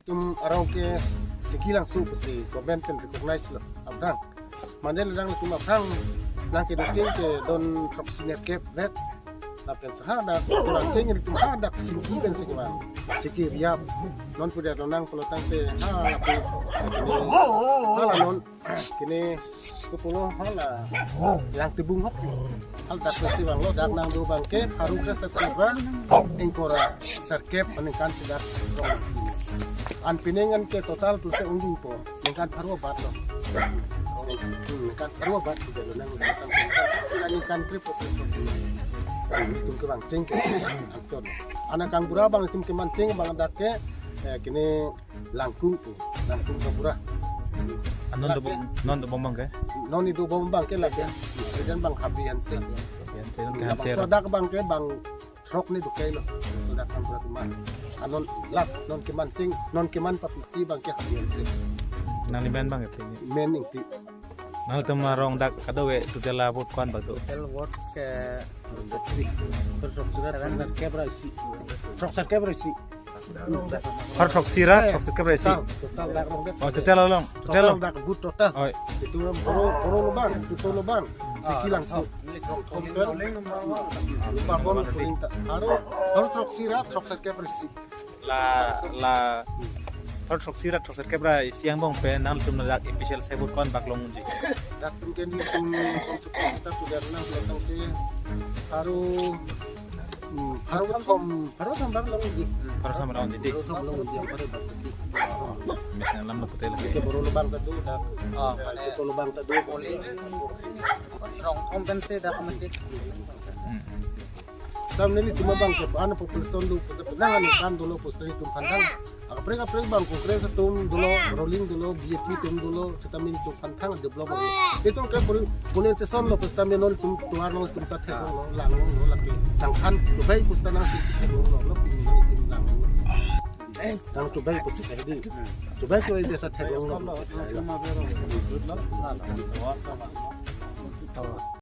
Tum arau ke sekilang su si komenten recognize lo abrang mandel lang tum abrang lang ke dokin ke don proxiner ke vet na pensahada tulang ceng ni tum hadak singki ben sekiman sikir yap non punya donang pelotang te hala non kini kupulo hala yang tebung hop hal tak si bang lo dak nang do bangke haru ke setibra engkora serkep meningkan sedar an pinengan ke total tu se unding po mengkan parwa bat lo mengkan parwa bat juga nang silang kan trip tum ke bang ceng aktor anak kang bura bang tum ke mancing bang dake kini langkung kabura non do bombang ke non itu bombang ke lagi dan bang habian sih sodak bang ke bang trok ni dukai lo sodak kang bura tuman anon las non kemancing non keman papisi bang ke habian sih nang liban bang ke men inti nang tumarong dak kadawe tutela bot kwan batu tel wot ke trok kebra si har trok sira trok kebra si total dak bang oh tutela long total dak good total oi itu boro lubang itu lubang sekilang su lupa bon perintah harus trok sira trok kebra si la har trok sira trok kebra siang bong pe nang tum dak official sebut kwan baklong ji dak mungkin di kita sudah nang belakang ke harus tambah lagi har sama raun di misal lam na putela ke boro lubang tadu dak itu lubang tadu boleh rong kompense dah kamatik tam nili cuma bang ke ana population du sebenarnya ni kan dulu posteri tum pandang aprek bang konkret tum dulu rolling dulu BT tum dulu setamin tum pantang develop itu ke boleh seson lo postamin non tum tuar lo tum tat lo lang lo lagi tangkan tu baik postana si lo lang tang tu baik posti tadi tu baik tu desa tadi lo